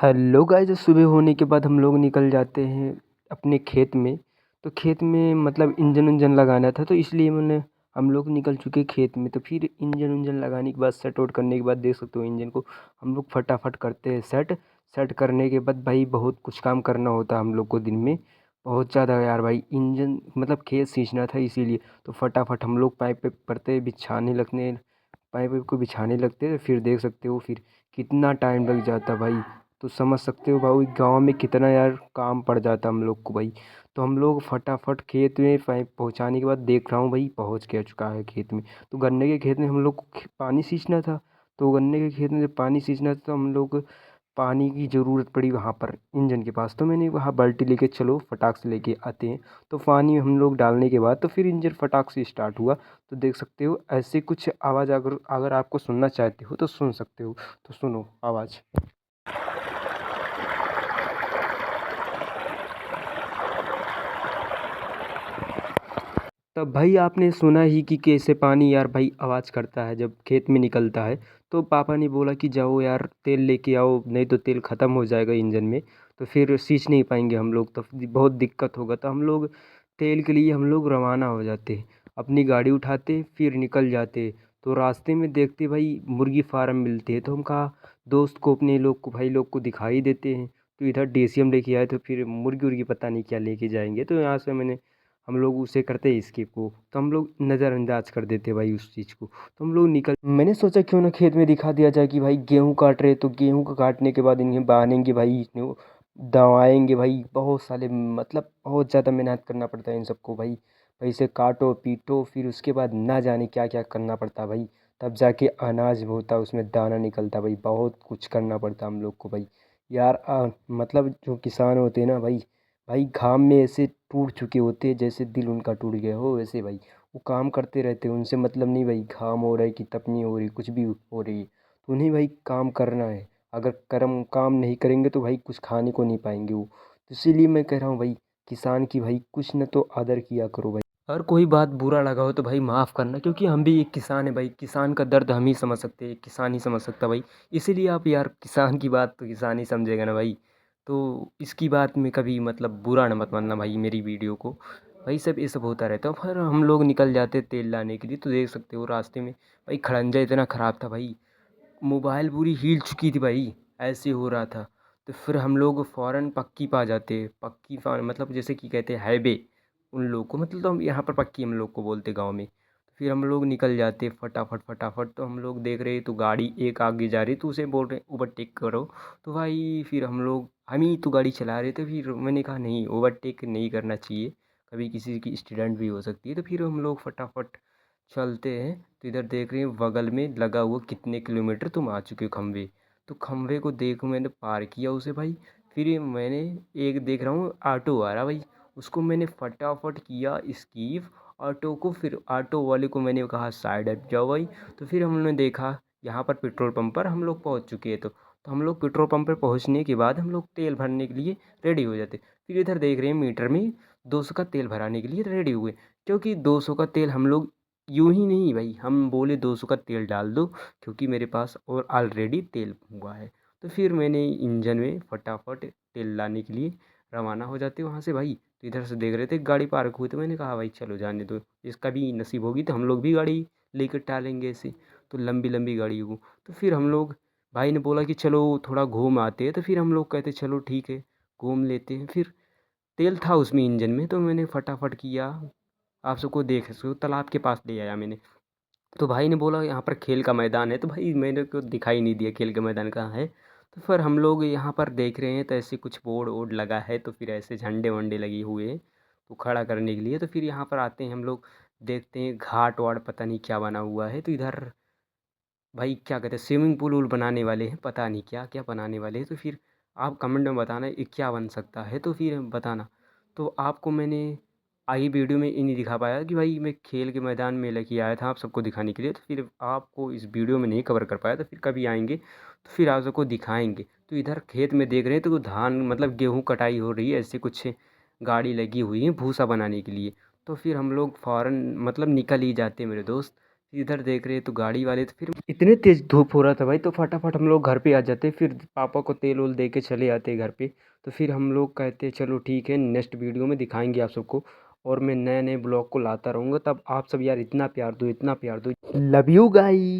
Hello guys, सुबह होने के बाद हम लोग निकल जाते हैं अपने खेत में। तो खेत में मतलब इंजन उंजन लगाना था, तो इसलिए मैंने हम लोग निकल चुके खेत में। तो फिर इंजन उंजन लगाने के बाद सेट आउट करने के बाद देख सकते हो इंजन को हम लोग फटाफट करते हैं सेट। सेट करने के बाद भाई बहुत कुछ काम करना होता है हम लोग को दिन में, बहुत ज़्यादा यार भाई। इंजन मतलब खेत सींचना था इसीलिए तो फटाफट हम लोग पाइप पे पड़ते बिछाने लगने, पाइप वाइप को बिछाने लगते हैं। फिर देख सकते हो फिर कितना टाइम लग जाता भाई। तो समझ सकते हो भाई गांव में कितना यार काम पड़ जाता हम लोग को भाई। तो हम लोग फटाफट खेत में पाइप पहुंचाने के बाद देख रहा हूँ भाई पहुंच गया चुका है खेत में। तो गन्ने के खेत में हम लोग को पानी सींचना था। तो गन्ने के खेत में जब पानी सींचना था तो हम लोग पानी की ज़रूरत पड़ी वहाँ पर इंजन के पास। तो मैंने वहाँ बाल्टी लेके चलो फटाक से लेके आते हैं। तो पानी हम लोग डालने के बाद तो फिर इंजन फटाक से स्टार्ट हुआ। तो देख सकते हो ऐसे कुछ आवाज़ अगर अगर आपको सुनना चाहते हो तो सुन सकते हो। तो सुनो आवाज़। तब भाई आपने सुना ही कि कैसे पानी यार भाई आवाज़ करता है जब खेत में निकलता है। तो पापा ने बोला कि जाओ यार तेल लेके आओ, नहीं तो तेल ख़त्म हो जाएगा इंजन में, तो फिर सींच नहीं पाएंगे हम लोग, तो बहुत दिक्कत होगा। तो हम लोग तेल के लिए हम लोग रवाना हो जाते, अपनी गाड़ी उठाते फिर निकल जाते। तो रास्ते में देखते भाई मुर्गी फार्म मिलते हैं, तो हम कहा दोस्त को अपने लोग को भाई लोग को दिखाई देते हैं। तो इधर DCM लेके आए, तो फिर मुर्गी उर्गी पता नहीं क्या लेके जाएंगे। तो यहाँ से मैंने हम लोग उसे करते स्किप को, तो हम लोग नज़रअंदाज कर देते भाई उस चीज़ को। तो हम लोग निकल, मैंने सोचा क्यों ना खेत में दिखा दिया जाए कि भाई गेहूं काट रहे, तो गेहूं को काटने के बाद इन्हें बांधेंगे भाई, इन्हें दवाएंगे भाई। बहुत साले मतलब बहुत ज़्यादा मेहनत करना पड़ता है इन सबको भाई। भाई इसे काटो पीटो फिर उसके बाद ना जाने क्या क्या करना पड़ता है भाई। तब जाके अनाज होता है उसमें दाना निकलता भाई, बहुत कुछ करना पड़ता हम लोग को भाई। यार मतलब जो किसान होते हैं ना भाई, भाई घाम में ऐसे टूट चुके होते हैं जैसे दिल उनका टूट गया हो वैसे भाई। वो काम करते रहते हैं, उनसे मतलब नहीं भाई घाम हो रहा है कि तपनी हो रही कुछ भी हो रही है, तो उन्हें भाई काम करना है। अगर कर्म काम नहीं करेंगे तो भाई कुछ खाने को नहीं पाएंगे वो। तो इसीलिए मैं कह रहा हूँ भाई किसान की भाई कुछ न तो आदर किया करो भाई। अगर कोई बात बुरा लगा हो तो भाई माफ़ करना, क्योंकि हम भी एक किसान है भाई। किसान का दर्द हम ही समझ सकते हैं, किसान ही समझ सकता भाई। इसीलिए आप यार किसान की बात तो किसान ही समझेगा ना भाई। तो इसकी बात में कभी मतलब बुरा न मत मानना भाई मेरी वीडियो को। भाई सब ये सब होता रहता है। फिर हम लोग निकल जाते तेल लाने के लिए। तो देख सकते हो रास्ते में भाई खड़ंजा इतना ख़राब था भाई, मोबाइल पूरी हील चुकी थी भाई, ऐसे हो रहा था। तो फिर हम लोग फ़ौरन पक्की पा जाते, पक्की मतलब जैसे कि कहते हैं हाईवे उन लोग को, मतलब तो हम यहाँ पर पक्की हम लोग को बोलते गांव में। तो फिर हम लोग निकल जाते फटाफट फटाफट। तो हम लोग देख रहे तो गाड़ी एक आगे जा रही, तो उसे बोल रहे ओवरटेक करो। तो भाई फिर हम ही तो गाड़ी चला रहे थे। फिर मैंने कहा नहीं, ओवरटेक नहीं करना चाहिए, कभी किसी की एक्सीडेंट भी हो सकती है। तो फिर हम लोग फटाफट चलते हैं। तो इधर देख रहे हैं बगल में लगा हुआ कितने किलोमीटर तुम आ चुके हो खंभे। तो खंभे को देखो मैंने पार किया उसे भाई। फिर ये मैंने एक देख रहा हूँ ऑटो आ रहा भाई, उसको मैंने फटाफट किया स्कीव ऑटो को। फिर ऑटो वाले को मैंने कहा साइड हट जाओ भाई। तो फिर हमने देखा यहाँ पर पेट्रोल पंप पर हम लोग पहुँच चुके हैं। तो हम लोग पेट्रोल पंप पर पहुँचने के बाद हम लोग तेल भरने के लिए रेडी हो जाते। फिर इधर देख रहे हैं मीटर में 200 का तेल भराने के लिए रेडी हुए, क्योंकि 200 का तेल हम लोग यूं ही नहीं भाई, हम बोले 200 का तेल डाल दो क्योंकि मेरे पास और ऑलरेडी तेल हुआ है। तो फिर मैंने इंजन में फटाफट तेल लाने के लिए रवाना हो जाते वहाँ से भाई। तो इधर से देख रहे थे गाड़ी पार्क हुई, तो मैंने कहा भाई चलो जाने दो, इसका भी नसीब होगी तो हम लोग भी गाड़ी लेकर टालेंगे ऐसे। तो लंबी लंबी गाड़ी हो, तो फिर हम लोग, भाई ने बोला कि चलो थोड़ा घूम आते हैं। तो फिर हम लोग कहते चलो ठीक है घूम लेते हैं। फिर तेल था उसमें इंजन में, तो मैंने फटाफट किया, आप सबको देख सकते हो तालाब के पास ले आया मैंने। तो भाई ने बोला यहाँ पर खेल का मैदान है, तो भाई मैंने को दिखाई नहीं दिया खेल का मैदान कहाँ है। तो फिर हम लोग यहाँ पर देख रहे हैं तो ऐसे कुछ बोर्ड वोर्ड लगा है, तो फिर ऐसे झंडे वंडे लगे हुए हैं तो खड़ा करने के लिए। तो फिर यहाँ पर आते हैं हम लोग, देखते हैं घाट वाट पता नहीं क्या बना हुआ है। तो इधर भाई क्या कहते हैं स्विमिंग पूल वूल बनाने वाले हैं, पता नहीं क्या क्या बनाने वाले हैं। तो फिर आप कमेंट में बताना ये क्या बन सकता है, तो फिर बताना। तो आपको मैंने आगे वीडियो में ये नहीं दिखा पाया कि भाई मैं खेल के मैदान में लेके आया था आप सबको दिखाने के लिए, तो फिर आपको इस वीडियो में नहीं कवर कर पाया। तो फिर कभी आएंगे तो फिर आप सबको दिखाएंगे। तो इधर खेत में देख रहे हैं तो धान मतलब गेहूँ कटाई हो रही है, ऐसे कुछ गाड़ी लगी हुई है भूसा बनाने के लिए। तो फिर हम लोग फ़ौरन मतलब निकल ही जाते हैं मेरे दोस्त। इधर देख रहे तो गाड़ी वाले तो फिर इतने तेज़ धूप हो रहा था भाई, तो फटाफट हम लोग घर पे आ जाते, फिर पापा को तेल वोल दे के चले आते घर पे। तो फिर हम लोग कहते चलो ठीक है, नेक्स्ट वीडियो में दिखाएंगे आप सबको, और मैं नए नए ब्लॉग को लाता रहूँगा। तब आप सब यार इतना प्यार दो, इतना प्यार दो। Love you guys.